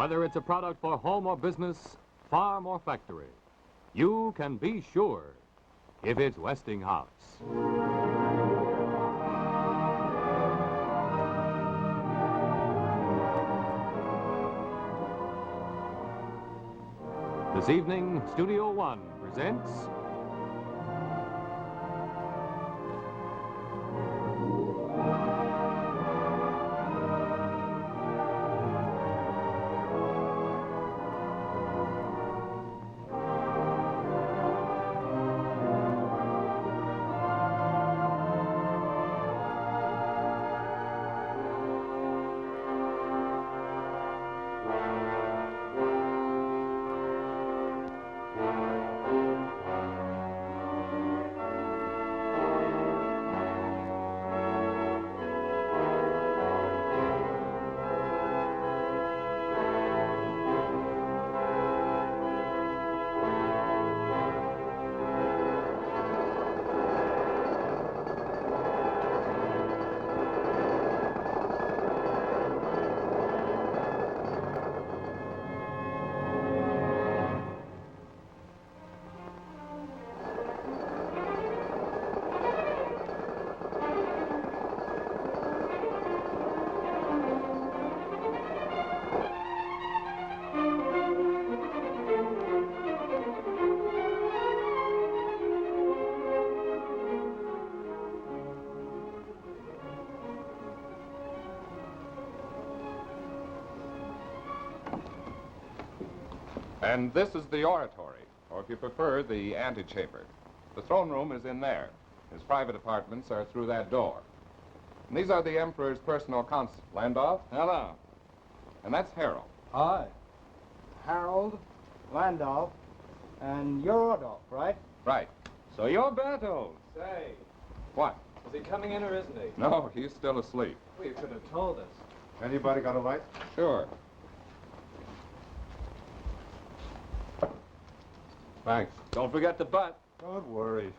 Whether it's a product for home or business, farm or factory, you can be sure if it's Westinghouse. This evening, Studio One presents And this is the oratory, or if you prefer, the antechamber. The throne room is in there. His private apartments are through that door. And these are the Emperor's personal consul. Landolf? Hello. And that's Harold. Hi. Harold, Landolf, and you're Adolf, right? Right. So you're Berthold. Say, What? is he coming in or isn't he? No, he's still asleep. Well, you could have told us. Anybody got a light? Sure. Thanks. Don't forget the butt. Don't worry.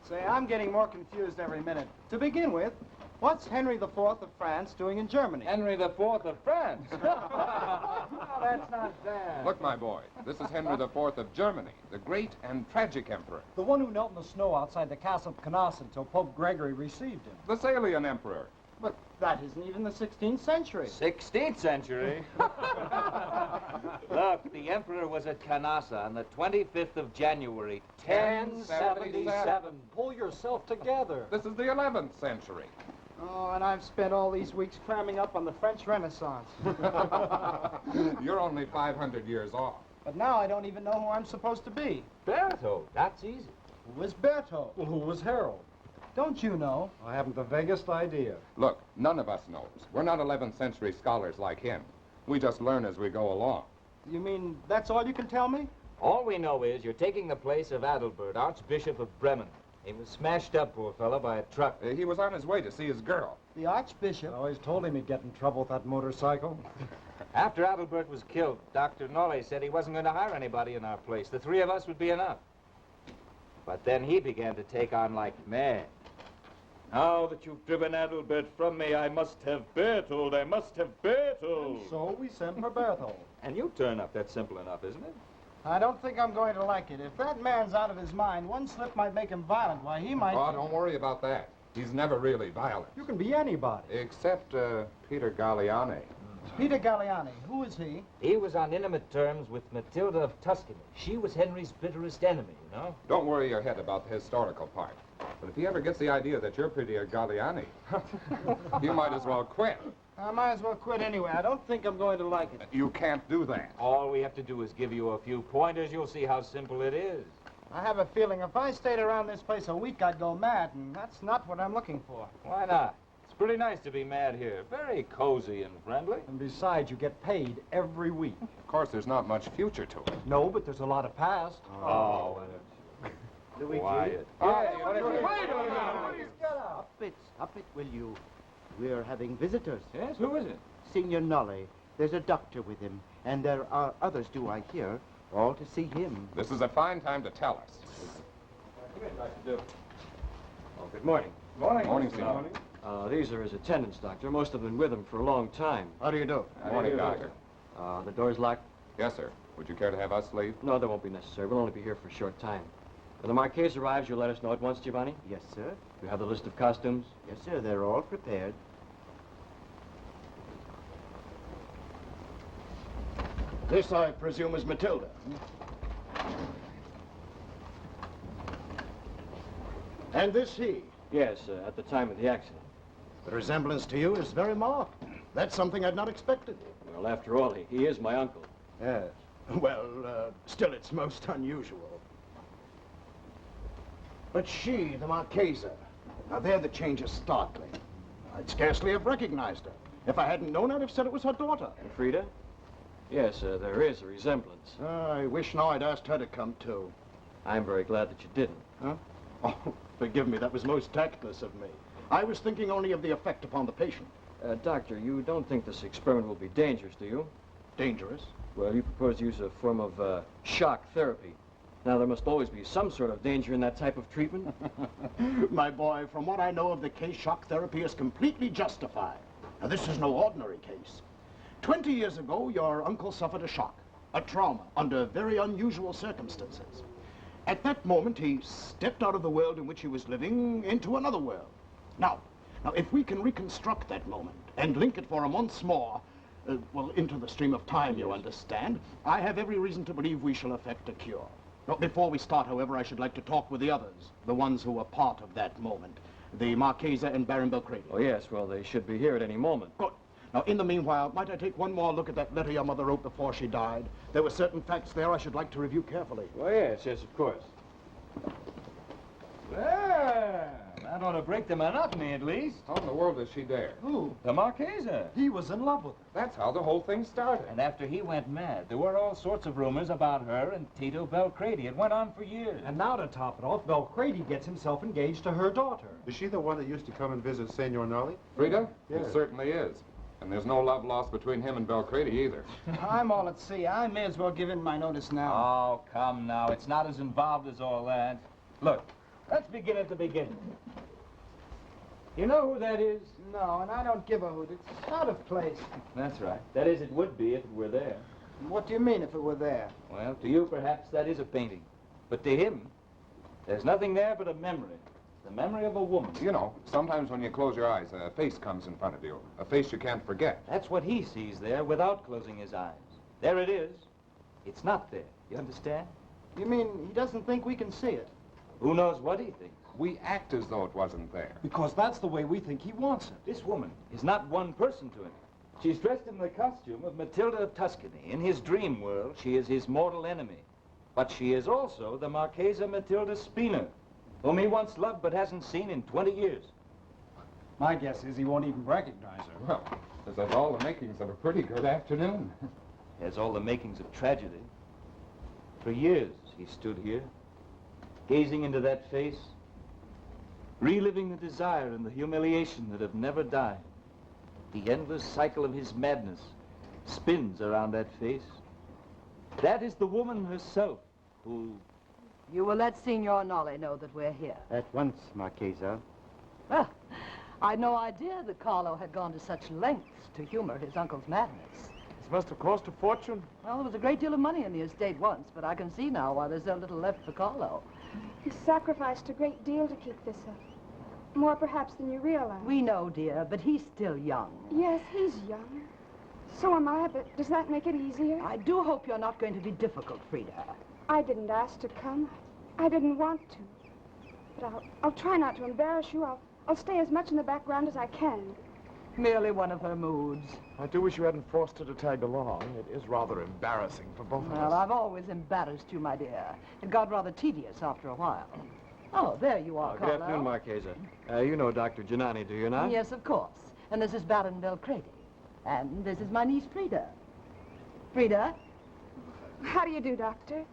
Say, I'm getting more confused every minute. To begin with, what's Henry IV of France doing in Germany? Henry IV of France. No, that's not bad. Look, my boy, this is Henry IV of Germany, the great and tragic emperor. The one who knelt in the snow outside the castle of Knossen until Pope Gregory received him. The Salian emperor. But that isn't even the 16th century. 16th century. Look, the emperor was at Canossa on the 25th of January, 1077. Pull yourself together. This is the 11th century. Oh, and I've spent all these weeks cramming up on the French Renaissance. You're only 500 years off. But now I don't even know who I'm supposed to be. Berthold, that's easy. Who was Berthold? Well, who was Harold? Don't you know? I haven't the vaguest idea. Look, none of us knows. We're not 11th century scholars like him. We just learn as we go along. You mean that's all you can tell me? All we know is you're taking the place of Adalbert, Archbishop of Bremen. He was smashed up, poor fellow, by a truck. He was on his way to see his girl. The Archbishop? I always told him he'd get in trouble with that motorcycle. After Adalbert was killed, Dr. Nolle said he wasn't going to hire anybody in our place. The three of us would be enough. But then he began to take on like mad. Now that you've driven Adalbert from me, I must have Berthold. I must have Berthold. So we sent for Berthold. And you turn up. That's simple enough, isn't it? I don't think I'm going to like it. If that man's out of his mind, one slip might make him violent. Why, he might... Oh, don't worry about that. He's never really violent. You can be anybody. Except, Peter Galliani. Peter Galliani, who is he? He was on intimate terms with Matilda of Tuscany. She was Henry's bitterest enemy, you know? Don't worry your head about the historical part. But if he ever gets the idea that you're Peter Galliani, you might as well quit. I might as well quit anyway. I don't think I'm going to like it. You can't do that. All we have to do is give you a few pointers. You'll see how simple it is. I have a feeling if I stayed around this place a week, I'd go mad, and that's not what I'm looking for. Why not? It's pretty nice to be mad here. Very cozy and friendly. And besides, you get paid every week. Of course, there's not much future to it. No, but there's a lot of past. Oh, quiet. Stop it, will you? We're having visitors. Yes, who is it? Signor Nolle. There's a doctor with him, and there are others, do I hear, all to see him. This is a fine time to tell us. Oh, good morning. Morning. Morning, Senor. These are his attendants, Doctor. Most have been with him for a long time. How do you do? Morning, Doctor. The door's locked? Yes, sir. Would you care to have us leave? No, that won't be necessary. We'll only be here for a short time. When the Marquise arrives, you'll let us know at once, Giovanni? Yes, sir. You have the list of costumes? Yes, sir. They're all prepared. This, I presume, is Matilda. And this he. Yes, at the time of the accident. The resemblance to you is very marked. That's something I'd not expected. Well, after all, he is my uncle. Yes. Well, still, it's most unusual. But she, the Marchesa, now there the change is startling. I'd scarcely have recognized her. If I hadn't known, I'd have said it was her daughter. And Frieda? Yes, there is a resemblance. I wish now I'd asked her to come, too. I'm very glad that you didn't. Huh? Oh, forgive me, that was most tactless of me. I was thinking only of the effect upon the patient. Doctor, you don't think this experiment will be dangerous, do you? Dangerous? Well, you propose to use a form of shock therapy. Now, there must always be some sort of danger in that type of treatment. My boy, from what I know of the case, shock therapy is completely justified. Now, this is no ordinary case. 20 years ago, your uncle suffered a shock, a trauma, under very unusual circumstances. At that moment, he stepped out of the world in which he was living into another world. Now, if we can reconstruct that moment and link it for him once more, well, into the stream of time, you understand, I have every reason to believe we shall effect a cure. Now, before we start, however, I should like to talk with the others, the ones who were part of that moment, the Marchesa and Baron Belcredi. Oh, yes, well, they should be here at any moment. Good. Now, in the meanwhile, might I take one more look at that letter your mother wrote before she died? There were certain facts there I should like to review carefully. Oh, yes, of course. Well, that ought to break the monotony, at least. How in the world does she dare? Who? The Marchesa. He was in love with her. That's how the whole thing started. And after he went mad, there were all sorts of rumors about her and Tito Belcredi. It went on for years. And now to top it off, Belcredi gets himself engaged to her daughter. Is she the one that used to come and visit Senor Nolly? Frieda? Yes. It certainly is. And there's no love lost between him and Belcredi either. I'm all at sea. I may as well give in my notice now. Oh, come now. It's not as involved as all that. Look, let's begin at the beginning. You know who that is? No, and I don't give a hoot. It's out of place. That's right. That is, it would be if it were there. What do you mean if it were there? Well, to you, perhaps, that is a painting. But to him, there's nothing there but a memory. The memory of a woman. You know, sometimes when you close your eyes, a face comes in front of you. A face you can't forget. That's what he sees there without closing his eyes. There it is. It's not there. You understand? You mean he doesn't think we can see it? Who knows what he thinks? We act as though it wasn't there. Because that's the way we think he wants it. This woman is not one person to him. She's dressed in the costume of Matilda of Tuscany. In his dream world, she is his mortal enemy. But she is also the Marchesa Matilda Spina, whom he once loved but hasn't seen in 20 years. My guess is he won't even recognize her. Well, this has all the makings of a pretty good afternoon. Has all the makings of tragedy. For years, he stood here, gazing into that face, reliving the desire and the humiliation that have never died. The endless cycle of his madness spins around that face. That is the woman herself who... You will let Signor Nolly know that we're here. At once, Marchesa. Well, I'd no idea that Carlo had gone to such lengths to humor his uncle's madness. This must have cost a fortune. Well, there was a great deal of money in the estate once, but I can see now why there's so little left for Carlo. He sacrificed a great deal to keep this up. More perhaps than you realize. We know, dear, but he's still young. Yes, he's young. So am I, but does that make it easier? I do hope you're not going to be difficult, Frieda. I didn't ask to come. I didn't want to. But I'll try not to embarrass you. I'll stay as much in the background as I can. Merely one of her moods. I do wish you hadn't forced her to tag along. It is rather embarrassing for both of us. Well, I've always embarrassed you, my dear. It got rather tedious after a while. Oh, there you are, Good Carlo. afternoon, Marchesa. You know Dr. Giannani, do you not? Yes, of course. And this is Baron Belcredi. And this is my niece, Frieda. Frieda? How do you do, Doctor?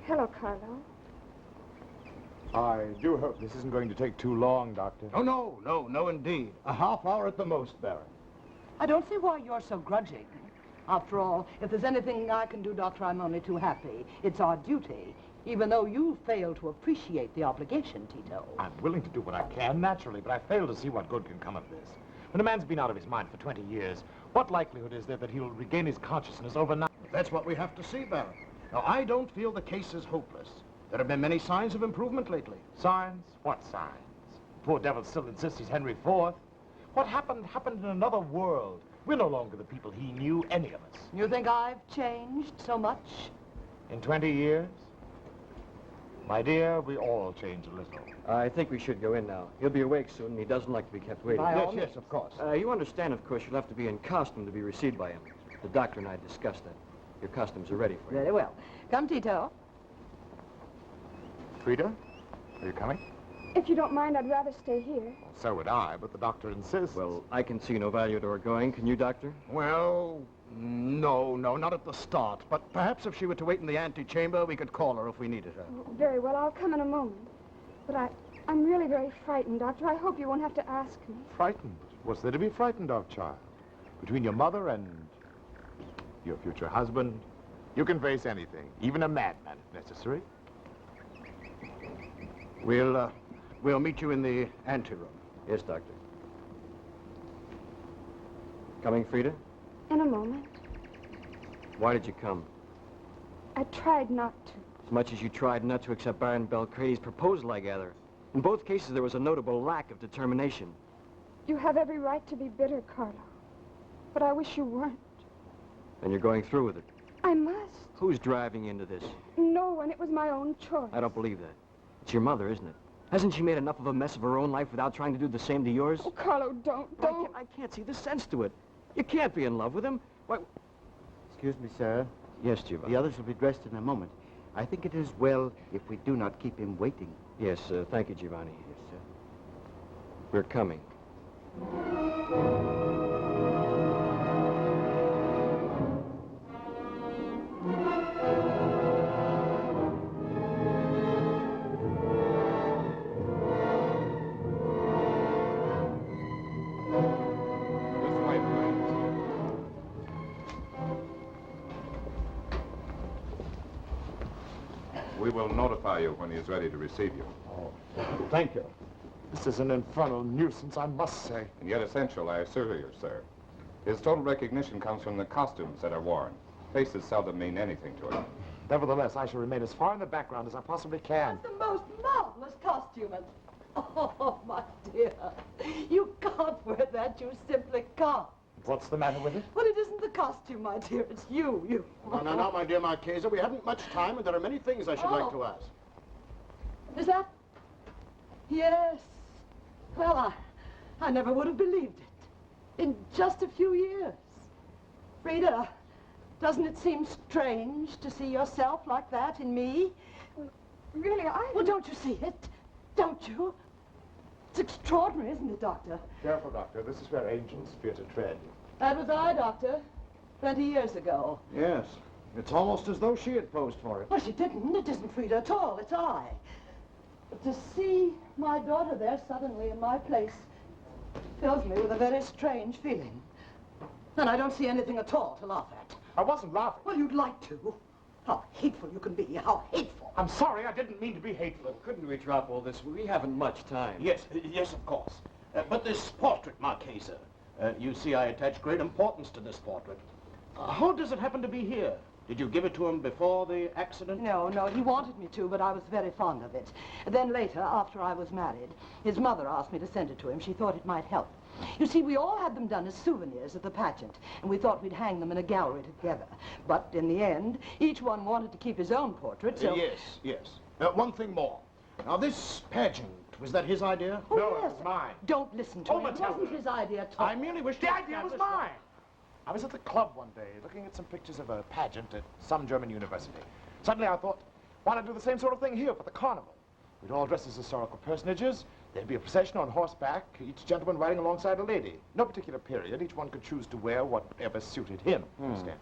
Hello, Carlo. I do hope this isn't going to take too long, Doctor. Oh, no, indeed. A half hour at the most, Baron. I don't see why you're so grudging. After all, if there's anything I can do, Doctor, I'm only too happy. It's our duty, even though you fail to appreciate the obligation, Tito. I'm willing to do what I can, naturally, but I fail to see what good can come of this. When a man's been out of his mind for 20 years, What likelihood is there that he'll regain his consciousness overnight? That's what we have to see, Baron. Now, I don't feel the case is hopeless. There have been many signs of improvement lately. Signs? What signs? Poor devil still insists he's Henry IV. What happened in another world. We're no longer the people he knew, any of us. You think I've changed so much? In 20 years? My dear, we all change a little. I think we should go in now. He'll be awake soon, and he doesn't like to be kept waiting. Yes, of course. You understand, of course, you'll have to be in costume to be received by him. The doctor and I discussed that. Your costumes are ready for you. Very well. Come, Tito. Frieda, are you coming? If you don't mind, I'd rather stay here. Well, so would I, but the doctor insists. Well, I can see no value to our going. Can you, Doctor? Well, no, not at the start. But perhaps if she were to wait in the antechamber, we could call her if we needed her. Very well, I'll come in a moment. But I'm really very frightened, Doctor. I hope you won't have to ask me. Frightened? What's there to be frightened of, child? Between your mother and your future husband, you can face anything, even a madman if necessary. We'll meet you in the anteroom. Yes, Doctor. Coming, Frieda? In a moment. Why did you come? I tried not to. As much as you tried not to accept Baron Belcredi's proposal, I gather. In both cases, there was a notable lack of determination. You have every right to be bitter, Carlo. But I wish you weren't. And you're going through with it. I must. Who's driving you into this? No one. It was my own choice. I don't believe that. It's your mother, isn't it? Hasn't she made enough of a mess of her own life without trying to do the same to yours? Oh, Carlo, don't. I can't see the sense to it. You can't be in love with him. Why? Excuse me, sir. Yes, Giovanni. The others will be dressed in a moment. I think it is well if we do not keep him waiting. Yes, thank you, Giovanni. Yes, sir. We're coming. We will notify you when he is ready to receive you. Oh, thank you. This is an infernal nuisance, I must say. And yet essential, I assure you, sir. His total recognition comes from the costumes that are worn. Faces seldom mean anything to him. Nevertheless, I shall remain as far in the background as I possibly can. That's the most marvelous costume. Oh, my dear. You can't wear that. You simply can't. What's the matter with it? Well, it isn't the costume, my dear. It's you. No, my dear Marchesa. We haven't much time, and there are many things I should like to ask. Is that? Yes. Well, I never would have believed it. In just a few years. Frieda, doesn't it seem strange to see yourself like that in me? Really, Well, don't you see it? Don't you? It's extraordinary, isn't it, Doctor? Careful, Doctor. This is where angels fear to tread. That was I, Doctor. 20 years ago. Yes. It's almost as though she had posed for it. Well, she didn't. It isn't Frieda at all. It's I. But to see my daughter there suddenly in my place fills me with a very strange feeling. And I don't see anything at all to laugh at. I wasn't laughing. Well, you'd like to. How hateful you can be. How hateful. I'm sorry. I didn't mean to be hateful. Couldn't we drop all this? We haven't much time. Yes, of course. But this portrait, Marchesa. You see, I attach great importance to this portrait. How does it happen to be here? Did you give it to him before the accident? No, he wanted me to, but I was very fond of it. Then later, after I was married, his mother asked me to send it to him. She thought it might help. You see, we all had them done as souvenirs at the pageant, and we thought we'd hang them in a gallery together. But in the end, each one wanted to keep his own portrait, so... Yes. One thing more. Now, this pageant, was that his idea? Oh, No, yes. it was mine. Don't listen to him. It Matilda. wasn't his idea at all. I merely wish to... The idea was mine. I was at the club one day, looking at some pictures of a pageant at some German university. Suddenly I thought, why not do the same sort of thing here for the carnival? We'd all dress as historical personages. There'd be a procession on horseback, each gentleman riding alongside a lady. No particular period. Each one could choose to wear whatever suited him. Understand?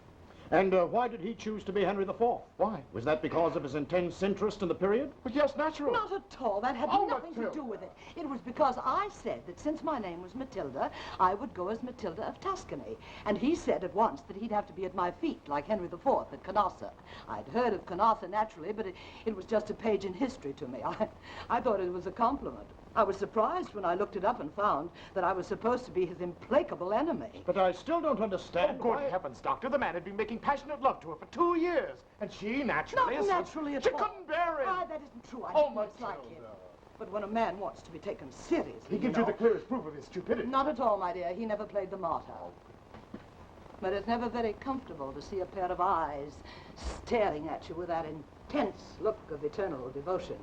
And why did he choose to be Henry IV? Why? Was that because of his intense interest in the period? Well, yes, naturally. Not at all. That had nothing to do with it. It was because I said that since my name was Matilda, I would go as Matilda of Tuscany. And he said at once that he'd have to be at my feet, like Henry IV at Canossa. I'd heard of Canossa naturally, but it was just a page in history to me. I thought it was a compliment. I was surprised when I looked it up and found that I was supposed to be his implacable enemy. But I still don't understand. Oh, good heavens, Doctor. The man had been making passionate love to her for 2 years. And she naturally... Not naturally at She all. couldn't bear it. Ah, that isn't true. I Oh, didn't dislike him. Matilda. But when a man wants to be taken seriously, He gives you the clearest proof of his stupidity. Not at all, my dear. He never played the martyr. But it's never very comfortable to see a pair of eyes staring at you with that intense look of eternal devotion.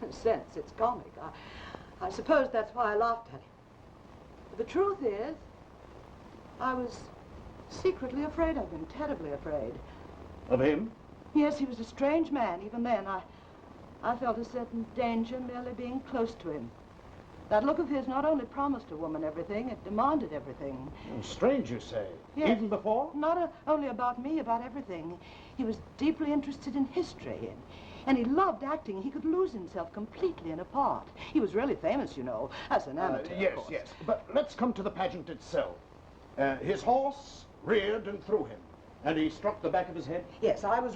In a sense, it's comic. I suppose that's why I laughed at him. But the truth is, I was secretly afraid of him, terribly afraid. Of him? Yes, he was a strange man. Even then, I felt a certain danger merely being close to him. That look of his not only promised a woman everything, it demanded everything. Oh, strange, you say? Yes. Even before? Not only about me, about everything. He was deeply interested in history, and he loved acting. He could lose himself completely in a part. He was really famous, you know, as an amateur, of Yes, course. yes. But let's come to the pageant itself. His horse reared and threw him, and he struck the back of his head? Yes, I was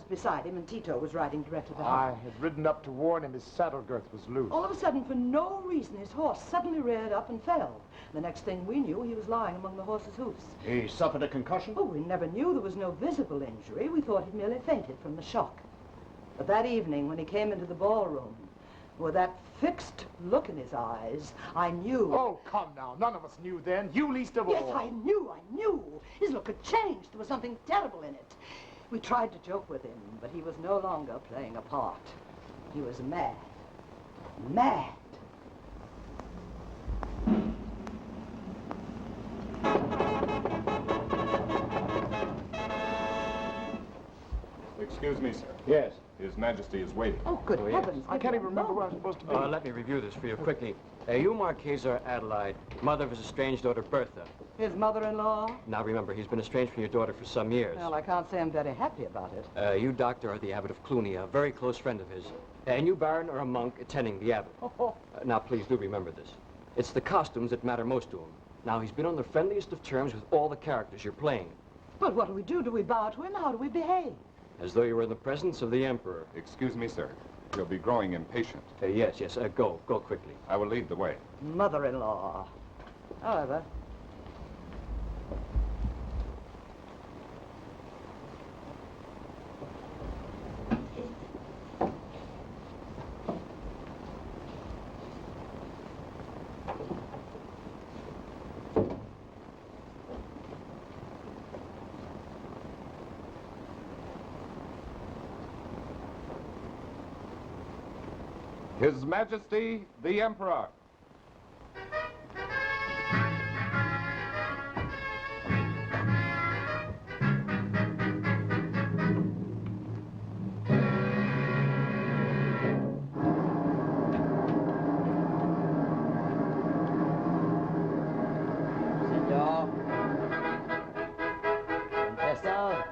beside him, and Tito was riding directly I behind. had ridden up to warn him his saddle girth was loose. All of a sudden, for no reason, his horse suddenly reared up and fell. The next thing we knew, he was lying among the horse's hoofs. He suffered a concussion? Oh, we never knew. There was no visible injury. We thought he'd merely fainted from the shock. But that evening, when he came into the ballroom, with that fixed look in his eyes, I knew... Oh, come now. None of us knew then. You least of all. Yes, I knew. His look had changed. There was something terrible in it. We tried to joke with him, but he was no longer playing a part. He was mad. Mad. Excuse me, sir. Yes. His Majesty is waiting. Oh, good heavens. I can't even remember where I'm supposed to be. Let me review this for you quickly. You, Marquise, are Adelaide, mother of his estranged daughter, Bertha. His mother-in-law? Now, remember, he's been estranged from your daughter for some years. Well, I can't say I'm very happy about it. You, Doctor, are the abbot of Cluny, a very close friend of his. And you, Baron, are a monk attending the abbot. Now, please do remember this. It's the costumes that matter most to him. Now, he's been on the friendliest of terms with all the characters you're playing. But what do we do? Do we bow to him? How do we behave? As though you were in the presence of the Emperor. Excuse me, sir. You'll be growing impatient. Yes, go quickly. I will lead the way. Mother-in-law. However... His Majesty, the Emperor. Senor. Confessor.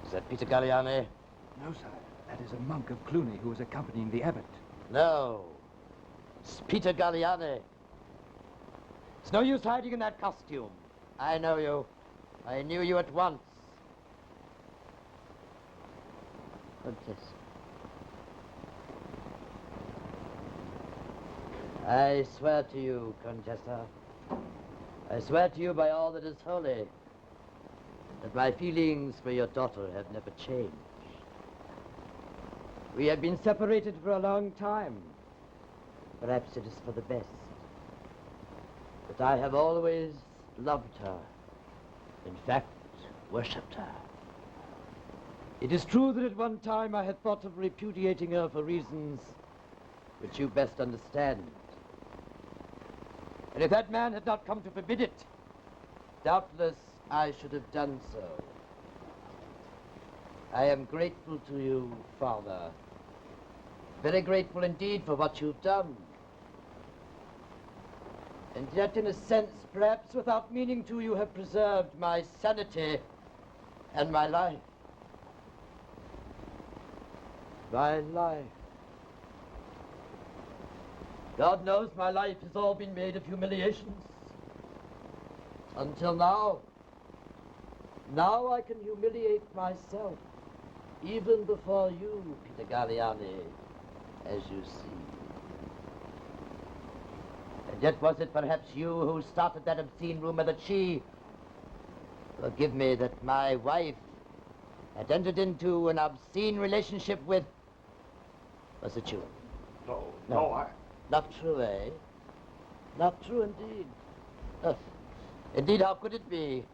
Is that Peter Galliani? No, sir. That is a monk of Cluny who was accompanying the abbot. No. It's Peter Galliani. It's no use hiding in that costume. I know you. I knew you at once. Countess. I swear to you, Contessa. I swear to you by all that is holy, that my feelings for your daughter have never changed. We have been separated for a long time. Perhaps it is for the best. But I have always loved her. In fact, worshipped her. It is true that at one time I had thought of repudiating her for reasons which you best understand. And if that man had not come to forbid it, doubtless I should have done so. I am grateful to you, Father. Very grateful indeed for what you've done. And yet, in a sense, perhaps without meaning to, you have preserved my sanity and my life. My life. God knows my life has all been made of humiliations. Until now. Now I can humiliate myself, even before you, Peter Galliani, as you see. And yet was it perhaps you who started that obscene rumor that she, forgive me, that my wife had entered into an obscene relationship with, was it you? No, I... Not true, eh? Not true indeed. Indeed, how could it be?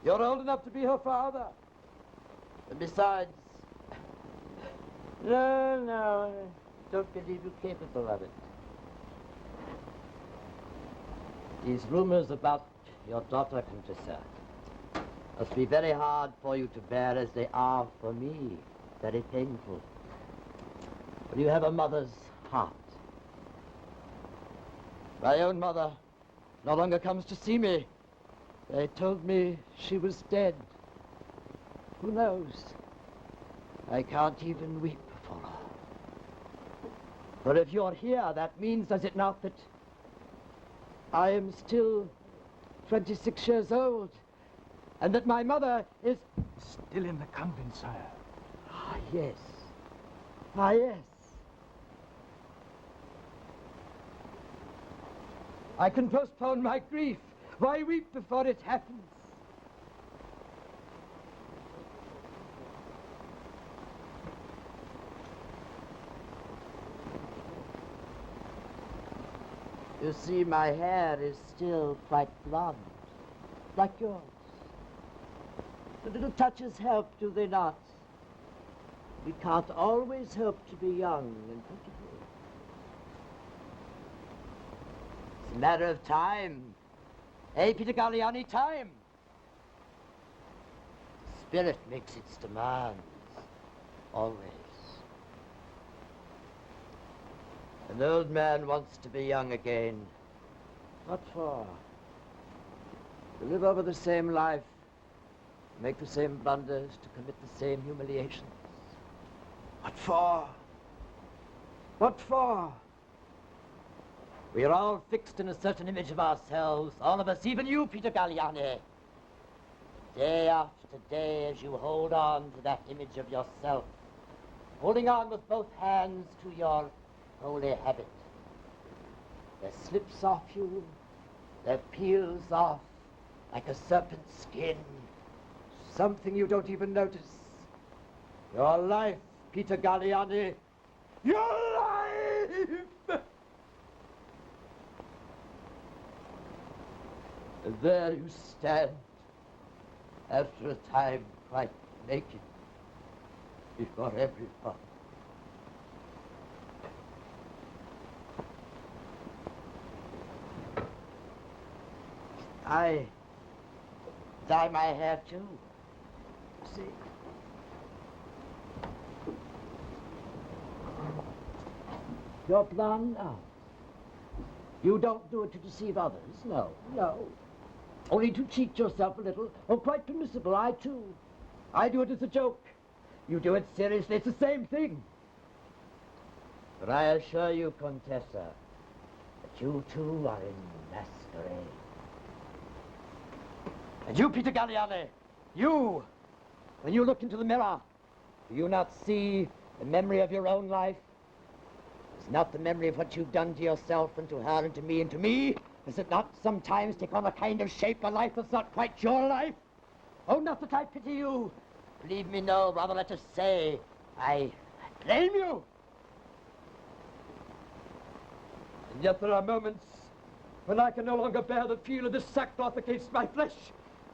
You're old enough to be her father. And besides, no, I don't believe you capable of it. These rumors about your daughter, Contessa, must be very hard for you to bear as they are for me. Very painful. But you have a mother's heart. My own mother no longer comes to see me. They told me she was dead. Who knows? I can't even weep for her. But if you're here, that means, does it not, that I am still 26 years old, and that my mother is... Still in the convent, sire. Ah, yes. Ah, yes. I can postpone my grief. Why weep before it happens? You see, my hair is still quite blonde, like yours. The little touches help, do they not? We can't always hope to be young and beautiful. It's a matter of time. Hey, Peter Galliani, time. The spirit makes its demands, always. An old man wants to be young again. What for? To live over the same life, make the same blunders, to commit the same humiliations. What for? What for? We are all fixed in a certain image of ourselves, all of us, even you, Peter Galliani. Day after day, as you hold on to that image of yourself, holding on with both hands to your holy habit, there slips off you, there peels off like a serpent's skin, something you don't even notice. Your life, Peter Galliani, your life! And there you stand, after a time quite naked, before everyone. I dye my hair too, you see. You're blonde now. You don't do it to deceive others, no, no. Only to cheat yourself a little. Oh, quite permissible, I too. I do it as a joke. You do it seriously, it's the same thing. But I assure you, Contessa, that you too are in masquerade. And you, Peter Galliani, you, when you look into the mirror, do you not see the memory of your own life? Is not the memory of what you've done to yourself and to her and to me and to me? Does it not sometimes take on a kind of shape, a life that's not quite your life? Oh, not that I pity you. Believe me, no, rather let us say, I blame you. And yet there are moments when I can no longer bear the feel of this sackcloth against my flesh.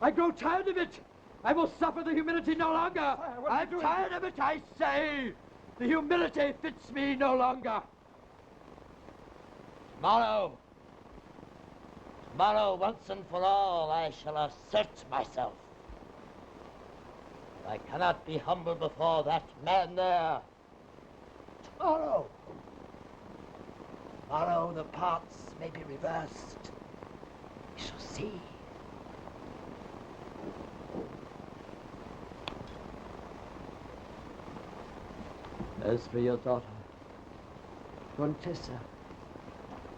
I grow tired of it. I will suffer the humility no longer. I'm tired of it, I say. The humility fits me no longer. Tomorrow, once and for all, I shall assert myself. I cannot be humble before that man there. Tomorrow, the parts may be reversed. We shall see. As for your daughter, Contessa,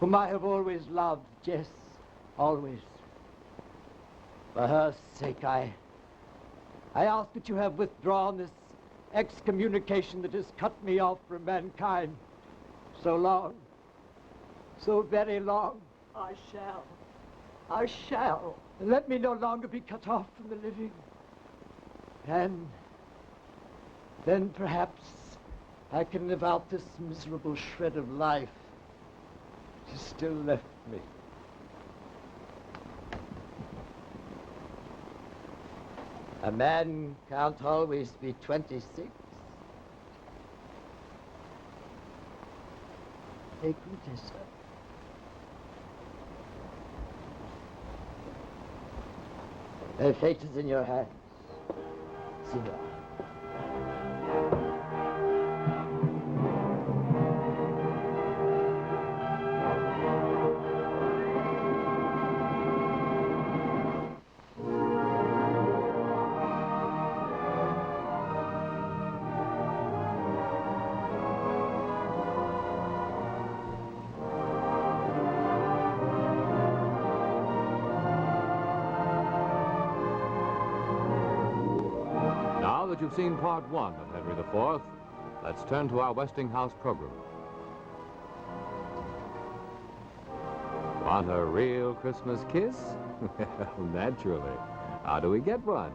whom I have always loved, Jess, always. For her sake, I ask that you have withdrawn this excommunication that has cut me off from mankind so long, so very long. I shall. I shall. And let me no longer be cut off from the living. And then perhaps I can live out this miserable shred of life which is still left me. A man can't always be 26. Hey, Contessa. Her fate is in your hands, Signor. Now that you've seen part one of Henry IV, let's turn to our Westinghouse program. Want a real Christmas kiss? Well, naturally. How do we get one?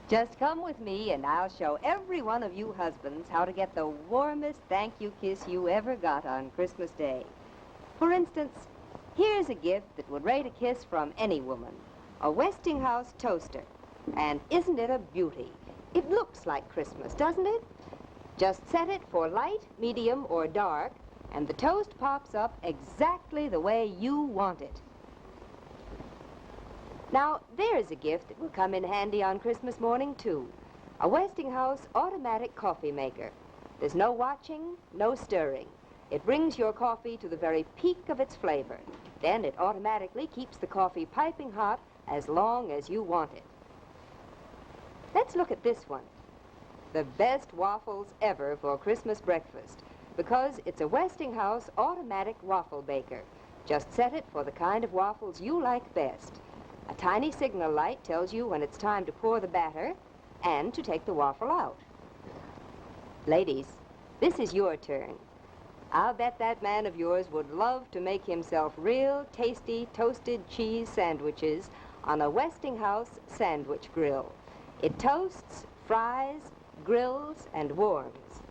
Just come with me and I'll show every one of you husbands how to get the warmest thank you kiss you ever got on Christmas Day. For instance, here's a gift that would rate a kiss from any woman. A Westinghouse toaster. And isn't it a beauty? It looks like Christmas, doesn't it? Just set it for light, medium, or dark, and the toast pops up exactly the way you want it. Now, there's a gift that will come in handy on Christmas morning, too. A Westinghouse automatic coffee maker. There's no watching, no stirring. It brings your coffee to the very peak of its flavor. Then it automatically keeps the coffee piping hot as long as you want it. Let's look at this one. The best waffles ever for Christmas breakfast, because it's a Westinghouse automatic waffle baker. Just set it for the kind of waffles you like best. A tiny signal light tells you when it's time to pour the batter and to take the waffle out. Ladies, this is your turn. I'll bet that man of yours would love to make himself real tasty toasted cheese sandwiches on a Westinghouse sandwich grill. It toasts, fries, grills, and warms.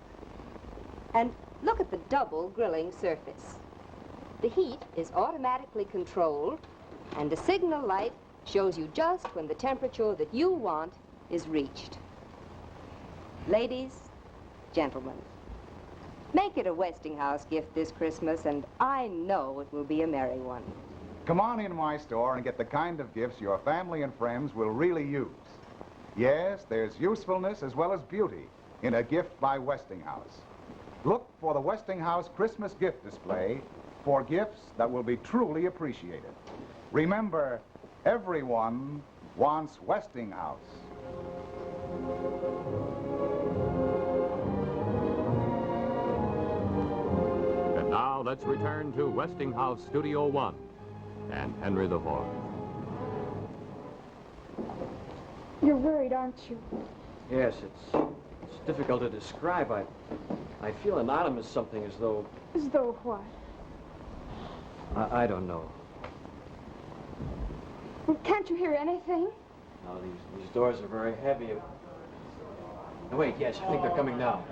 And look at the double grilling surface. The heat is automatically controlled, and a signal light shows you just when the temperature that you want is reached. Ladies, gentlemen, make it a Westinghouse gift this Christmas, and I know it will be a merry one. Come on in my store and get the kind of gifts your family and friends will really use. Yes, there's usefulness as well as beauty in a gift by Westinghouse. Look for the Westinghouse Christmas gift display for gifts that will be truly appreciated. Remember, everyone wants Westinghouse. And now let's return to Westinghouse Studio 1 and Henry IV. You're worried, aren't you? Yes, it's difficult to describe. I feel anonymous something as though... As though what? I don't know. Well, can't you hear anything? No, these doors are very heavy. Oh, wait, yes, I think they're coming now.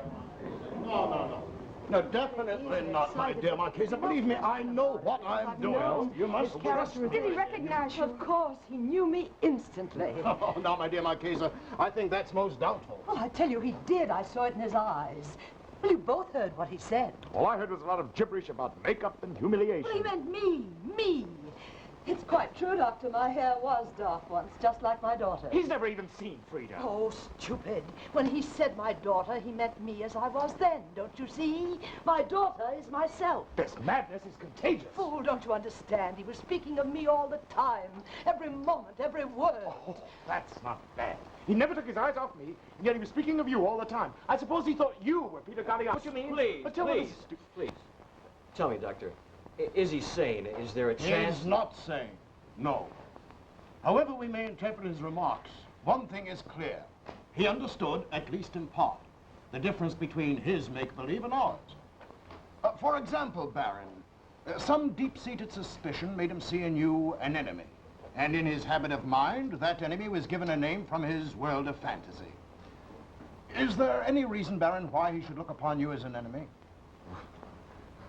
No. No, definitely not, my dear Marchesa. Believe me, I know what I'm doing. You must trust me. Did he recognize you? Of course, he knew me instantly. Oh, now, my dear Marchesa, I think that's most doubtful. Oh, I tell you, he did. I saw it in his eyes. Well, you both heard what he said. All I heard was a lot of gibberish about makeup and humiliation. Well, he meant me. It's quite true, Doctor. My hair was dark once, just like my daughter. He's never even seen Frieda. Oh, stupid. When he said my daughter, he meant me as I was then, don't you see? My daughter is myself. This madness is contagious. Fool, don't you understand? He was speaking of me all the time. Every moment, every word. Oh, that's not bad. He never took his eyes off me, and yet he was speaking of you all the time. I suppose he thought you were Peter Galliano. What you mean? Please, Matilda, please. Tell me, Doctor, is he sane? Is there a chance? He's not sane, no. However we may interpret his remarks, one thing is clear. He understood, at least in part, the difference between his make-believe and ours. For example, Baron, some deep-seated suspicion made him see in you an enemy. And in his habit of mind, that enemy was given a name from his world of fantasy. Is there any reason, Baron, why he should look upon you as an enemy?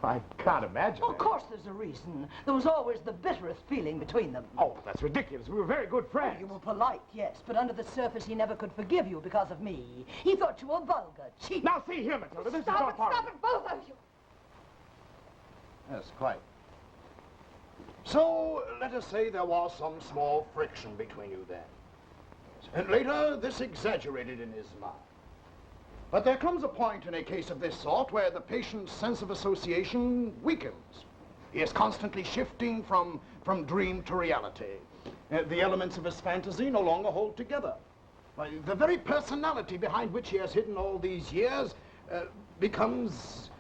I can't imagine. Of course there's a reason. There was always the bitterest feeling between them. Oh, that's ridiculous. We were very good friends. Oh, you were polite, yes, but under the surface he never could forgive you because of me. He thought you were vulgar, cheap. Now see here, Matilda, this is all part Stop it, both of you. Yes, quite. So, let us say there was some small friction between you then. And later, this exaggerated in his mind. But there comes a point in a case of this sort where the patient's sense of association weakens. He is constantly shifting from dream to reality. The elements of his fantasy no longer hold together. The very personality behind which he has hidden all these years becomes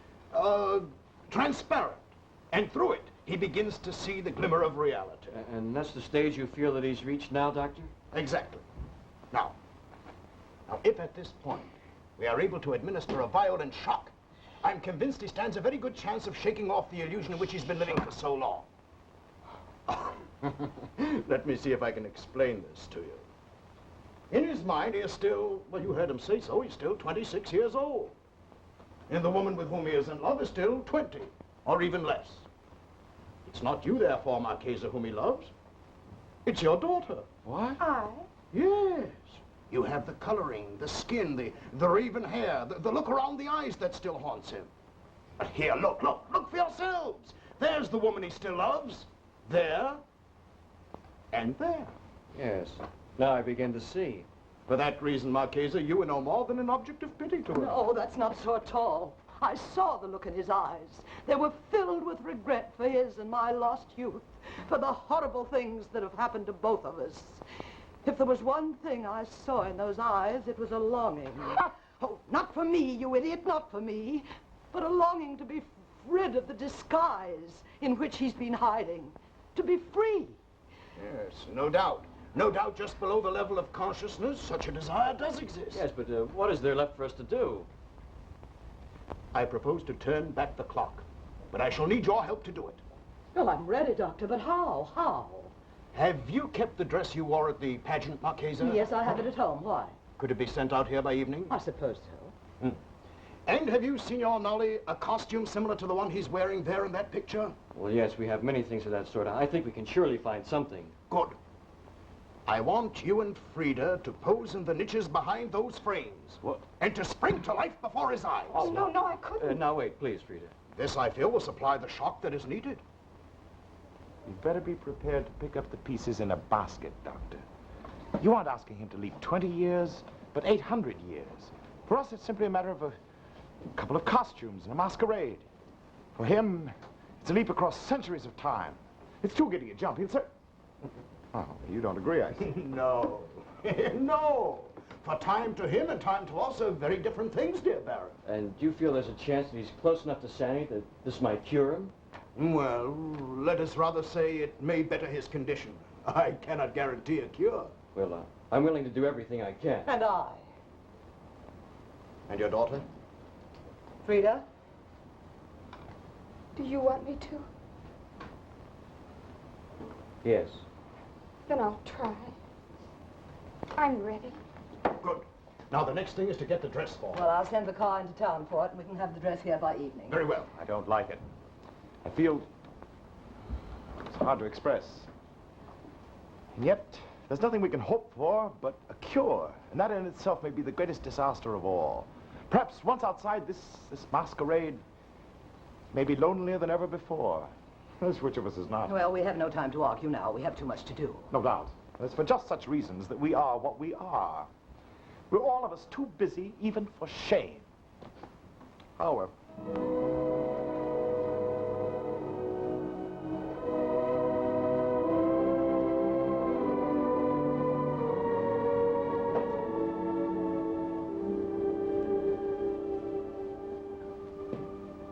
transparent. And through it, he begins to see the glimmer of reality. And that's the stage you feel that he's reached now, Doctor? Exactly. Now, if at this point we are able to administer a violent shock, I'm convinced he stands a very good chance of shaking off the illusion in which he's been living for so long. Let me see if I can explain this to you. In his mind, he is still, well, you heard him say so, he's still 26 years old. And the woman with whom he is in love is still 20, or even less. It's not you, therefore, Marchesa, whom he loves. It's your daughter. What? I? Yes. You have the coloring, the skin, the raven hair, the look around the eyes that still haunts him. But here, look for yourselves. There's the woman he still loves. There. And there. Yes. Now I begin to see. For that reason, Marchesa, you are no more than an object of pity to him. No, that's not so at all. I saw the look in his eyes. They were filled with regret for his and my lost youth, for the horrible things that have happened to both of us. If there was one thing I saw in those eyes, it was a longing. Oh, not for me, you idiot, not for me, but a longing to be rid of the disguise in which he's been hiding, to be free. Yes, no doubt. No doubt just below the level of consciousness, such a desire does exist. Yes, but what is there left for us to do? I propose to turn back the clock, but I shall need your help to do it. Well, I'm ready, Doctor, but how? How? Have you kept the dress you wore at the pageant, Marchesa? Yes, I have it at home. Why? Could it be sent out here by evening? I suppose so. And have you, Signor Nolli, a costume similar to the one he's wearing there in that picture? Well, yes, we have many things of that sort. I think we can surely find something. Good. I want you and Frieda to pose in the niches behind those frames. What? And to spring to life before his eyes. Oh, no, I couldn't. Now, wait, please, Frieda. This, I feel, will supply the shock that is needed. You'd better be prepared to pick up the pieces in a basket, Doctor. You aren't asking him to leap 20 years, but 800 years. For us, it's simply a matter of a couple of costumes and a masquerade. For him, it's a leap across centuries of time. It's too giddy a jump. He'll say... Oh, you don't agree, I see. No. No. For time to him and time to us are very different things, dear Baron. And do you feel there's a chance that he's close enough to sanity that this might cure him? Well, let us rather say it may better his condition. I cannot guarantee a cure. Well, I'm willing to do everything I can. And I. And your daughter? Frieda? Do you want me to? Yes. Then I'll try. I'm ready. Good. Now, the next thing is to get the dress for her. Well, I'll send the car into town for it, and we can have the dress here by evening. Very well. I don't like it. I feel... it's hard to express. And yet, there's nothing we can hope for but a cure. And that in itself may be the greatest disaster of all. Perhaps once outside this masquerade, may be lonelier than ever before. Which of us is not? Well, we have no time to argue now. We have too much to do. No doubt. It's for just such reasons that we are what we are. We're all of us too busy even for shame. However...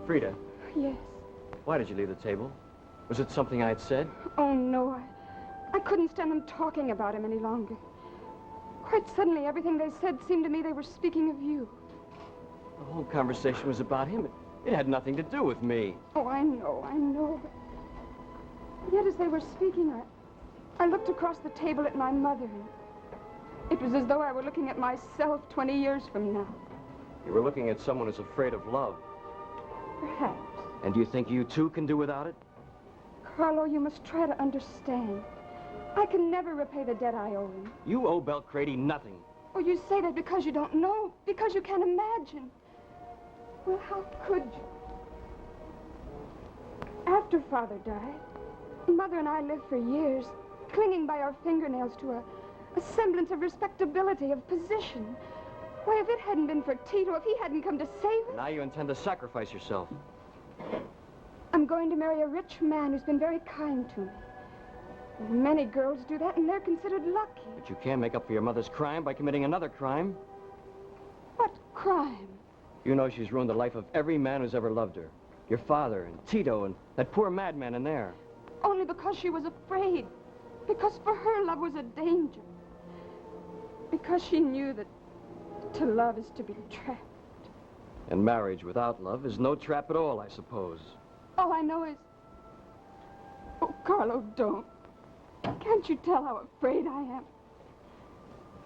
Frieda. Yes. Why did you leave the table? Was it something I had said? Oh, no, I couldn't stand them talking about him any longer. Quite suddenly, everything they said seemed to me they were speaking of you. The whole conversation was about him. It had nothing to do with me. Oh, I know, but yet as they were speaking, I looked across the table at my mother, and it was as though I were looking at myself 20 years from now. You were looking at someone who's afraid of love. Perhaps. And do you think you too can do without it? Carlo, you must try to understand. I can never repay the debt I owe him. You owe Belcredi nothing. Oh, you say that because you don't know, because you can't imagine. Well, how could you? After Father died, Mother and I lived for years, clinging by our fingernails to a semblance of respectability, of position. Why, if it hadn't been for Tito, if he hadn't come to save us... Now you intend to sacrifice yourself. I'm going to marry a rich man who's been very kind to me. Many girls do that, and they're considered lucky. But you can't make up for your mother's crime by committing another crime. What crime? You know she's ruined the life of every man who's ever loved her. Your father and Tito and that poor madman in there. Only because she was afraid. Because for her, love was a danger. Because she knew that to love is to be trapped. And marriage without love is no trap at all, I suppose. All I know is... Oh, Carlo, don't. Can't you tell how afraid I am?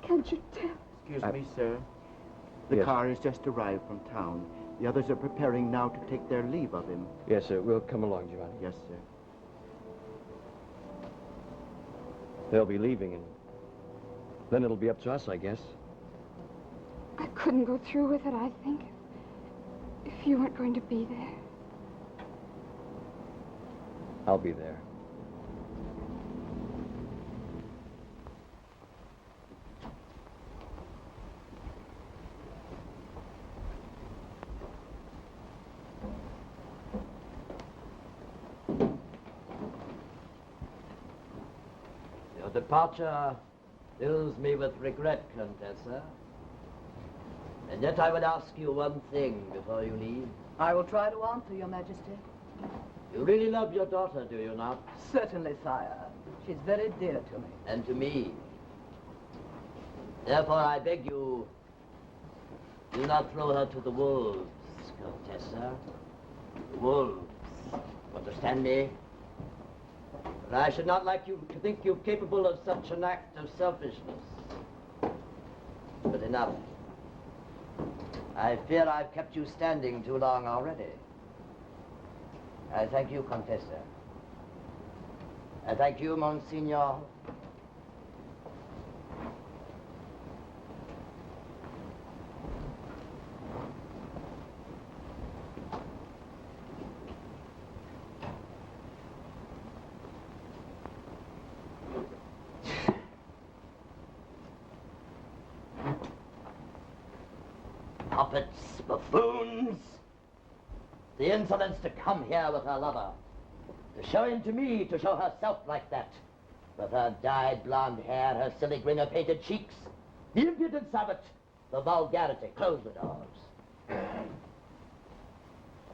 Can't you tell? Excuse me, sir. The car has just arrived from town. The others are preparing now to take their leave of him. Yes, sir. We'll come along, Giovanni. Yes, sir. They'll be leaving, and then it'll be up to us, I guess. I couldn't go through with it, I think, if you weren't going to be there. I'll be there. Your departure fills me with regret, Contessa. And yet I would ask you one thing before you leave. I will try to answer, Your Majesty. You really love your daughter, do you not? Certainly, sire. She's very dear to me. And to me. Therefore, I beg you, do not throw her to the wolves, Contessa. The wolves. Understand me? But I should not like you to think you capable of such an act of selfishness. But enough. I fear I've kept you standing too long already. I thank you, Contessa. I thank you, Monsignor. Puppets, buffoons! The insolence to come here with her lover. To show him to me, to show herself like that. With her dyed blonde hair, her silly grin, her painted cheeks. The impudence of it. The vulgarity. Close the doors.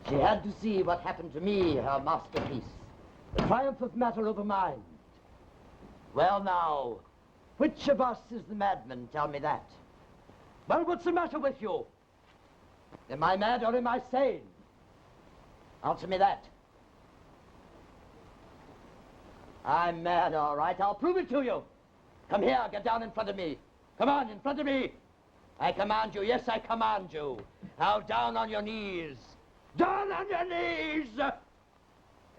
She had to see what happened to me, her masterpiece. The triumph of matter over mind. Well now, which of us is the madman? Tell me that. Well, what's the matter with you? Am I mad or am I sane? Answer me that. I'm mad, all right. I'll prove it to you. Come here, get down in front of me. Come on, in front of me. I command you, yes, I command you. Now down on your knees. Down on your knees!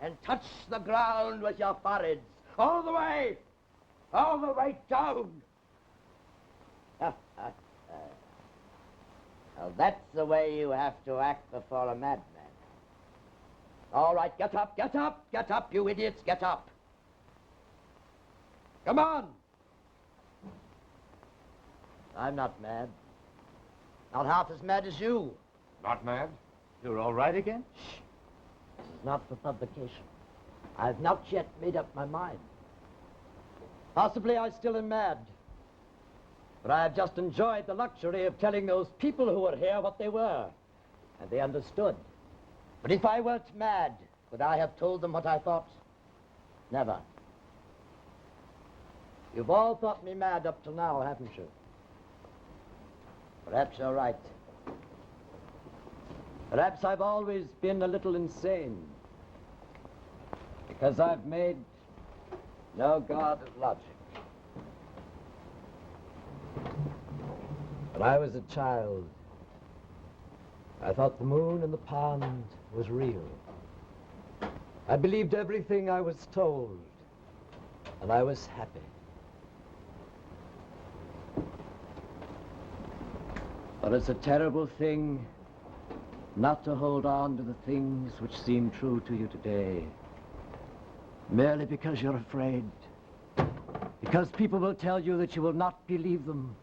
And touch the ground with your foreheads. All the way down. Well, that's the way you have to act before a madman. All right, get up, get up, get up, you idiots, get up. Come on. I'm not mad. Not half as mad as you. Not mad? You're all right again? Shh. This is not for publication. I've not yet made up my mind. Possibly I still am mad. But I have just enjoyed the luxury of telling those people who were here what they were. And they understood. But if I weren't mad, Would I have told them what I thought? Never. You've all thought me mad up till now, haven't you? Perhaps you're right. Perhaps I've always been a little insane. Because I've made no god of logic. When I was a child, I thought the moon in the pond was real. I believed everything I was told, and I was happy. But it's a terrible thing not to hold on to the things which seem true to you today, merely because you're afraid. Because people will tell you that you will not believe them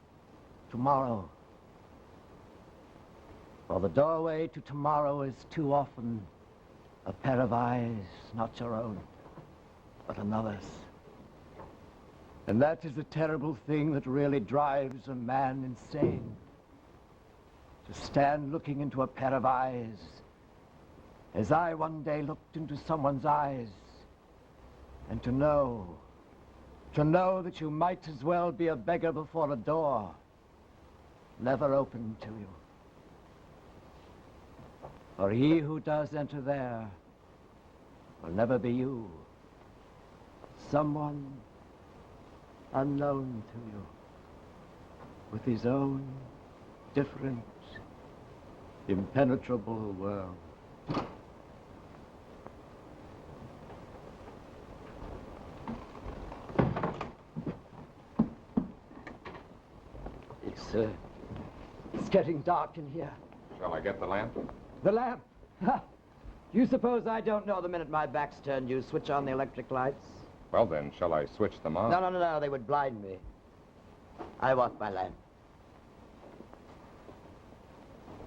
tomorrow. For the doorway to tomorrow is too often a pair of eyes, not your own, but another's. And that is the terrible thing that really drives a man insane. To stand looking into a pair of eyes, as I one day looked into someone's eyes, and to know that you might as well be a beggar before a door, never opened to you. For he who does enter there will never be you. Someone unknown to you, with his own different, impenetrable world. It's getting dark in here. Shall I get the lamp? The lamp? Ha! You suppose I don't know the minute my back's turned you switch on the electric lights? Well then, shall I switch them on? No, they would blind me. I want my lamp.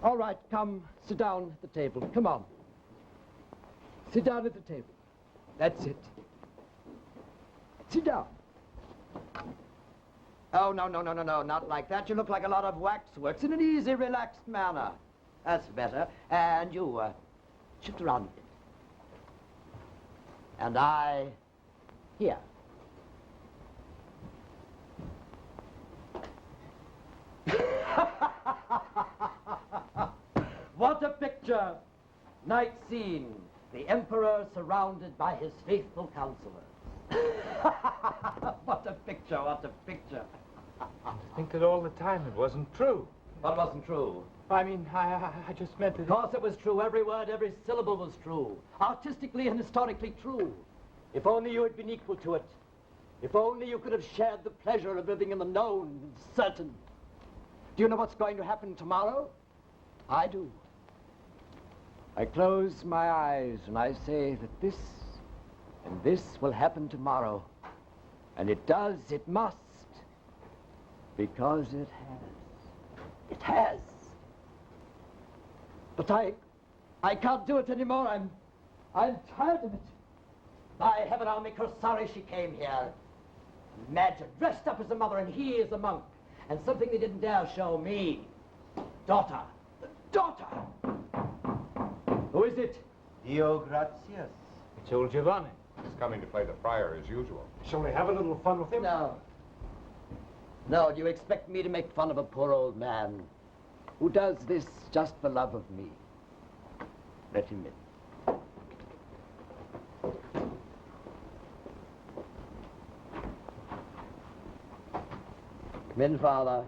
All right, come, sit down at the table. Come on. Sit down at the table. That's it. Sit down. Oh, no, not like that. You look like a lot of waxworks in an easy, relaxed manner. That's better. And you, shift around a bit. And I, here. What a picture! Night scene. The Emperor surrounded by his faithful counselors. What a picture, what a picture. I think that all the time it wasn't true. What wasn't true? I mean, I just meant that... Of course it was true. Every word, every syllable was true. Artistically and historically true. If only you had been equal to it. If only you could have shared the pleasure of living in the known and certain. Do you know what's going to happen tomorrow? I do. I close my eyes and I say that this and this will happen tomorrow. And it does, it must. Because it has. It has. But I can't do it anymore. I'm tired of it. By heaven, I'll make her sorry she came here. Imagine, dressed up as a mother and he is a monk. And something they didn't dare show me. Daughter. Daughter! Who is it? Dio gratias. It's old Giovanni. He's coming to play the friar as usual. Shall we have a little fun with him? No. No, do you expect me to make fun of a poor old man who does this just for love of me? Let him in. Come in, Father.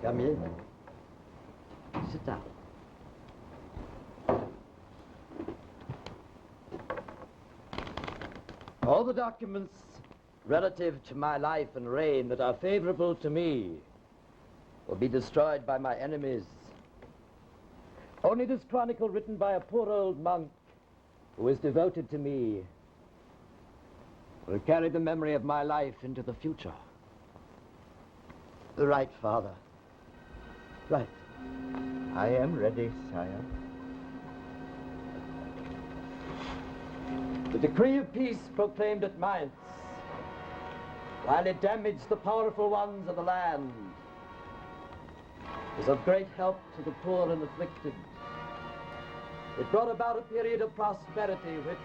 Come in. Sit down. All the documents relative to my life and reign that are favorable to me will be destroyed by my enemies. Only this chronicle written by a poor old monk who is devoted to me will carry the memory of my life into the future. Right, Father. Right. I am ready, sire. The decree of peace proclaimed at Mainz, while it damaged the powerful ones of the land, is of great help to the poor and afflicted. It brought about a period of prosperity which...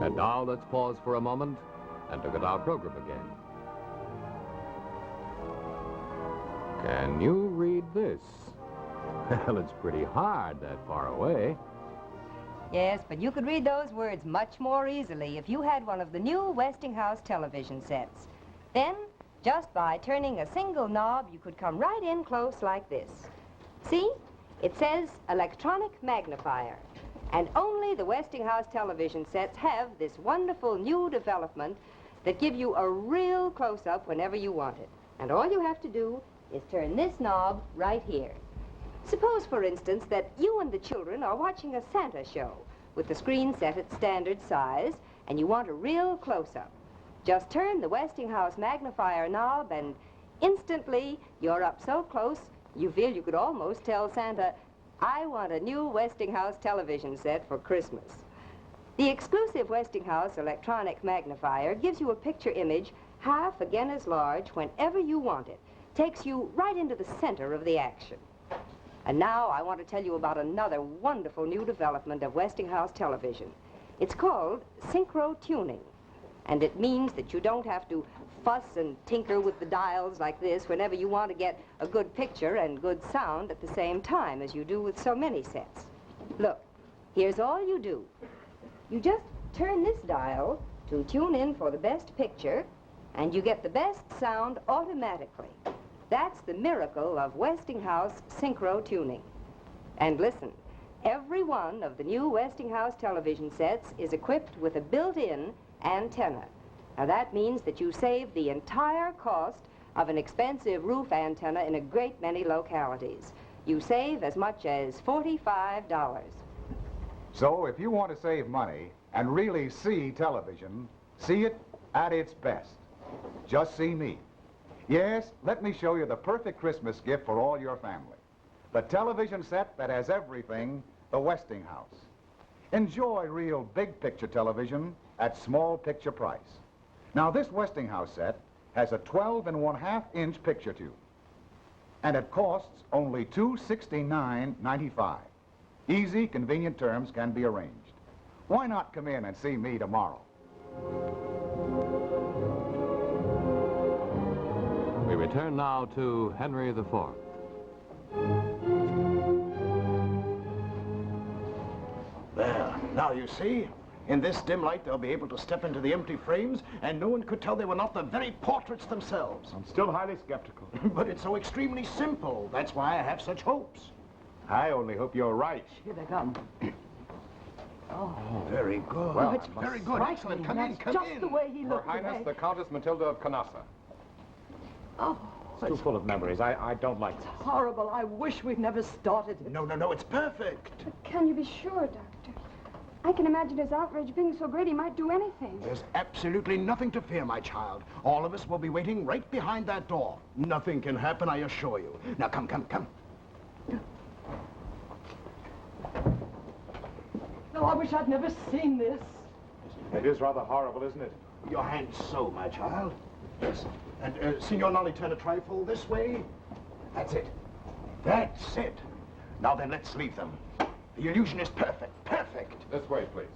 And now let's pause for a moment and look at our program again. Can you read this? Well, it's pretty hard that far away. Yes, but you could read those words much more easily if you had one of the new Westinghouse television sets. Then, just by turning a single knob, you could come right in close like this. See? It says electronic magnifier. And only the Westinghouse television sets have this wonderful new development that give you a real close-up whenever you want it. And all you have to do is turn this knob right here. Suppose, for instance, that you and the children are watching a Santa show with the screen set at standard size, and you want a real close-up. Just turn the Westinghouse magnifier knob, and instantly you're up so close you feel you could almost tell Santa, "I want a new Westinghouse television set for Christmas." The exclusive Westinghouse electronic magnifier gives you a picture image half again as large whenever you want it. Takes you right into the center of the action. And now I want to tell you about another wonderful new development of Westinghouse television. It's called synchro tuning. And it means that you don't have to fuss and tinker with the dials like this whenever you want to get a good picture and good sound at the same time as you do with so many sets. Look, here's all you do. You just turn this dial to tune in for the best picture, and you get the best sound automatically. That's the miracle of Westinghouse synchro tuning. And listen, every one of the new Westinghouse television sets is equipped with a built-in antenna. Now that means that you save the entire cost of an expensive roof antenna in a great many localities. You save as much as $45. So if you want to save money and really see television, see it at its best. Just see me. Yes, let me show you the perfect Christmas gift for all your family. The television set that has everything, the Westinghouse. Enjoy real big picture television at small picture price. Now this Westinghouse set has a 12.5-inch picture tube. And it costs only $269.95. Easy, convenient terms can be arranged. Why not come in and see me tomorrow? We return now to Henry IV. There, now you see, in this dim light they'll be able to step into the empty frames and no one could tell they were not the very portraits themselves. I'm still highly skeptical. But it's so extremely simple. That's why I have such hopes. I only hope you're right. Here they come. Oh, very good. Well, it's very good. Excellent. Come in, come just in. the way he Her looked Highness, today. the Countess Matilda of Canossa. Oh, It's too full of memories. I don't like this. horrible. I wish we'd never started it. No, it's perfect. Can you be sure, Doctor? I can imagine his outrage being so great he might do anything. There's absolutely nothing to fear, my child. All of us will be waiting right behind that door. Nothing can happen, I assure you. Now, come. No, I wish I'd never seen this. It is rather horrible, isn't it? Your hand so, my child. Yes. And, Signor Nolly, turn a trifle this way. That's it. That's it. Now then, let's leave them. The illusion is perfect. Perfect. This way, please.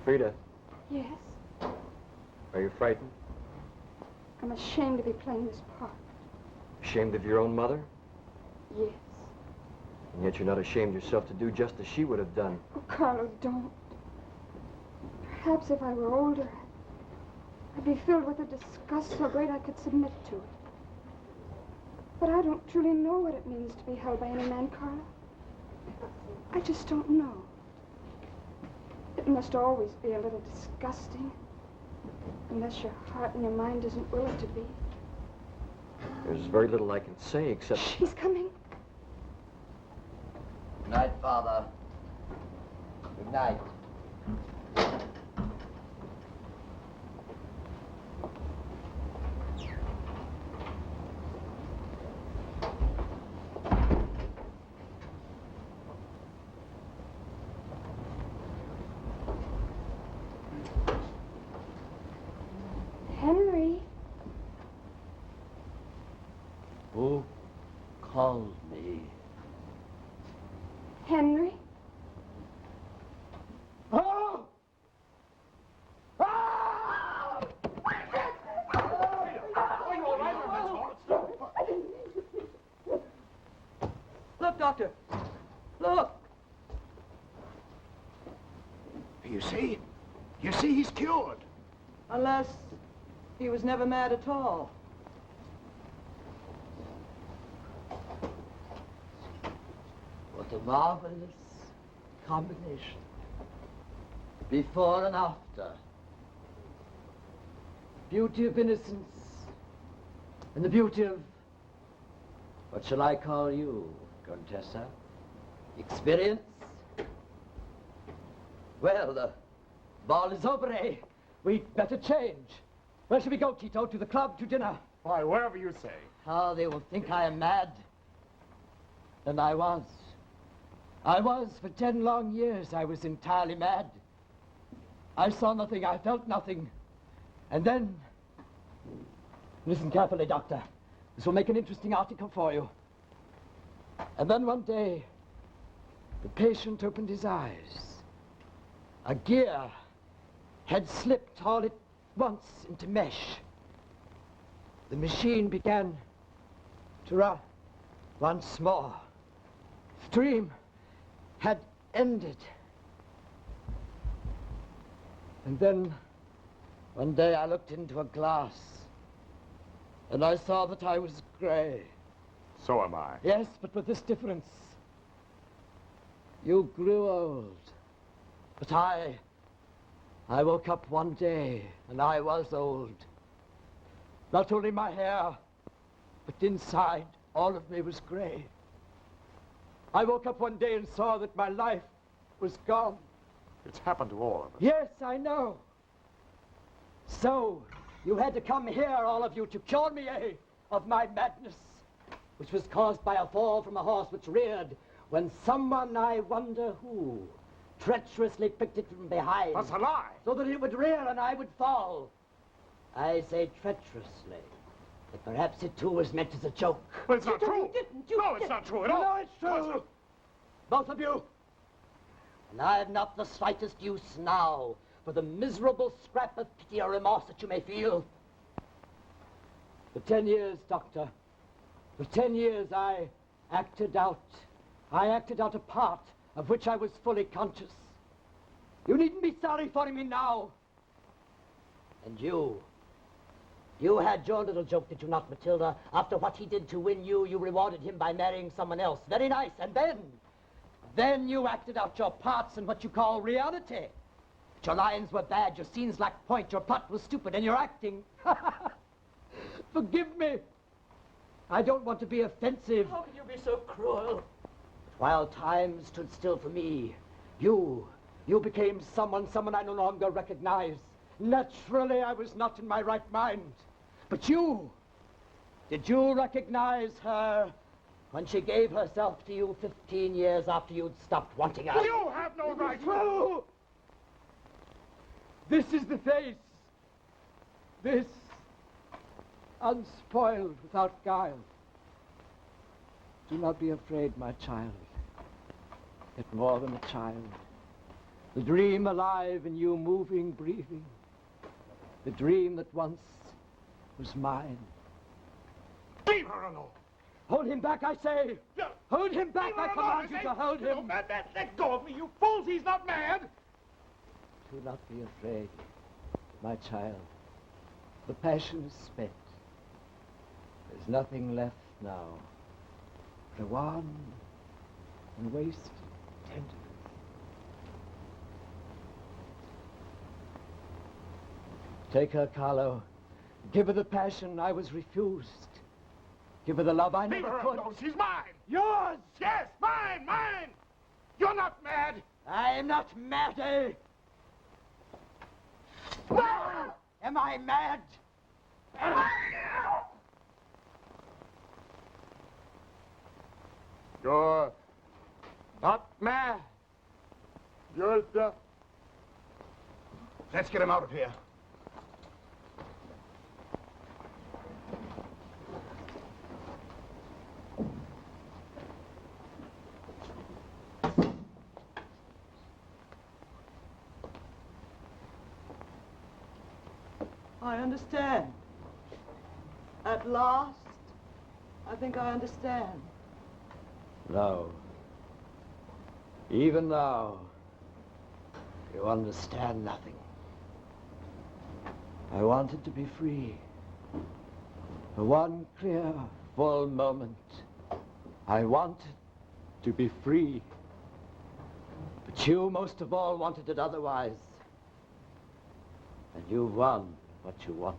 Frieda, Yes? are you frightened? I'm ashamed to be playing this part. Ashamed of your own mother? Yes. And yet you're not ashamed yourself to do just as she would have done. Oh, Carlo, don't. Perhaps if I were older, I'd be filled with a disgust so great I could submit to it. But I don't truly know what it means to be held by any man, Carlo. I just don't know. It must always be a little disgusting, unless your heart and your mind isn't willing to be. There's very little I can say except... She's coming. Good night, Father. Good night. called me. Henry? Oh! Look, Doctor. Look. You see? You see, he's cured. Unless he was never mad at all. What a marvelous combination. Before and after. Beauty of innocence and the beauty of, what shall I call you, Contessa? Experience? Well, the ball is over, eh? We'd better change. Where shall we go, Tito? To the club, to dinner? Why, wherever you say. Oh, they will think I am mad. And I was. I was. For 10 long years, I was entirely mad. I saw nothing, I felt nothing. And then... Listen carefully, Doctor. This will make an interesting article for you. And then one day, the patient opened his eyes. A gear had slipped all at once into mesh. The machine began to run once more. The dream had ended. And then, one day I looked into a glass, and I saw that I was gray. So am I. Yes, but with this difference. You grew old. But I woke up one day, and I was old. Not only my hair, but inside, all of me was gray. I woke up one day and saw that my life was gone. It's happened to all of us. Yes, I know. So, you had to come here, all of you, to cure me, eh, of my madness, which was caused by a fall from a horse which reared when someone, I wonder who, treacherously picked it from behind. That's a lie. So that it would rear and I would fall. I say treacherously. But perhaps it too was meant as a joke. Well, it's not You true. didn't. No, it's not true at all. No, it's true. Both of you. And I have not the slightest use now for the miserable scrap of pity or remorse that you may feel. For 10 years, Doctor, for 10 years I acted out a part of which I was fully conscious. You needn't be sorry for me now. And you had your little joke, did you not, Matilda? After what he did to win you, you rewarded him by marrying someone else. Very nice. And then you acted out your parts in what you call reality. But your lines were bad, your scenes lacked point, your plot was stupid, and your acting... Forgive me. I don't want to be offensive. How can you be so cruel? But while time stood still for me, you became someone I no longer recognize. Naturally, I was not in my right mind. But did you recognize her when she gave herself to you 15 years after you'd stopped wanting her? You have no right. True. This is the face. This, unspoiled, without guile. Do not be afraid, my child. Yet more than a child. The dream alive in you, moving, breathing. The dream that once was mine. Leave her alone. Hold him back, I say. No. Hold him back, I command you to hold him. No, mad man, let go of me, you fools. He's not mad. Do not be afraid, my child. The passion is spent. There's nothing left now. But a wan and wasted tenderness. Take her, Carlo. Give her the passion I was refused. Give her the love I never could. Alone. She's mine. Yours! Yes, mine. You're not mad. I am not mad, eh? Am I mad? You're not mad. You're the... Let's get him out of here. I understand. At last, I think I understand. No. Even now, you understand nothing. I wanted to be free. For one clear, full moment, I wanted to be free. But you, most of all, wanted it otherwise. And you won what you wanted.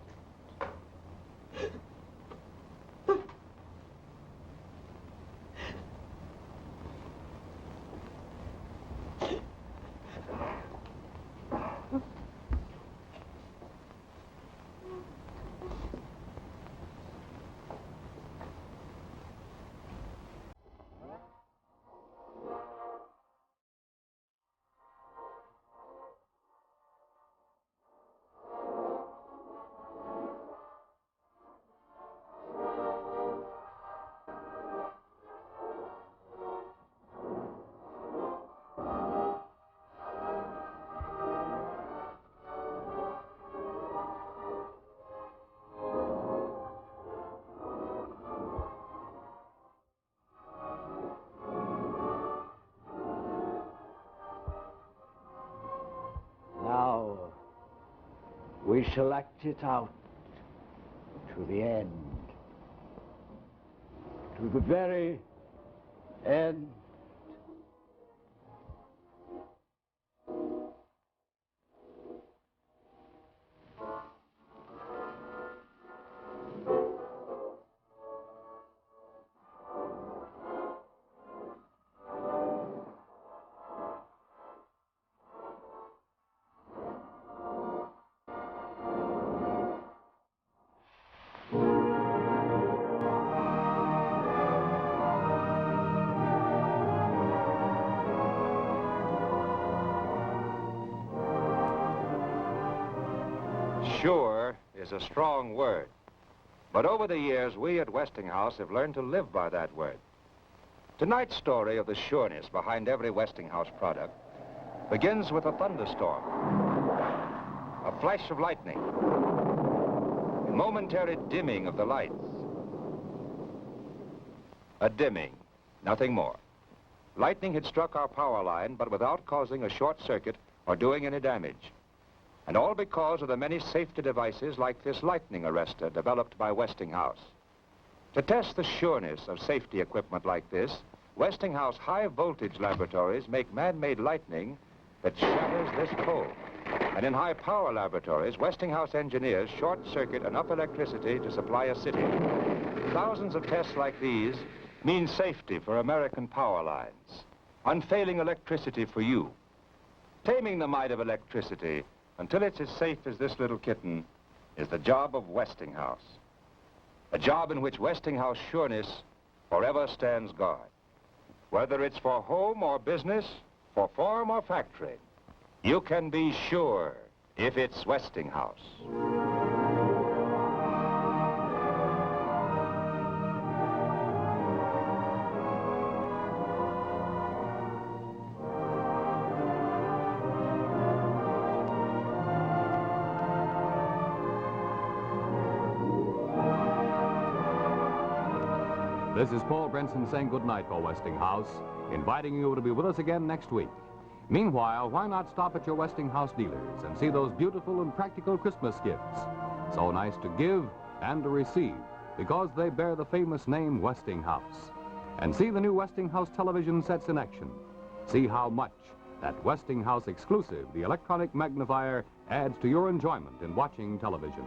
Now, we shall act it out to the end. To the very end. Sure is a strong word. But over the years, we at Westinghouse have learned to live by that word. Tonight's story of the sureness behind every Westinghouse product begins with a thunderstorm, a flash of lightning, a momentary dimming of the lights. A dimming, nothing more. Lightning had struck our power line, but without causing a short circuit or doing any damage. And all because of the many safety devices like this lightning arrestor developed by Westinghouse. To test the sureness of safety equipment like this, Westinghouse high-voltage laboratories make man-made lightning that shatters this pole. And in high-power laboratories, Westinghouse engineers short-circuit enough electricity to supply a city. Thousands of tests like these mean safety for American power lines, unfailing electricity for you. Taming the might of electricity until it's as safe as this little kitten is the job of Westinghouse. A job in which Westinghouse sureness forever stands guard. Whether it's for home or business, for farm or factory, you can be sure if it's Westinghouse. This is Paul Brenson saying goodnight for Westinghouse, inviting you to be with us again next week. Meanwhile, why not stop at your Westinghouse dealers and see those beautiful and practical Christmas gifts? So nice to give and to receive, because they bear the famous name Westinghouse. And see the new Westinghouse television sets in action. See how much that Westinghouse exclusive, the electronic magnifier, adds to your enjoyment in watching television.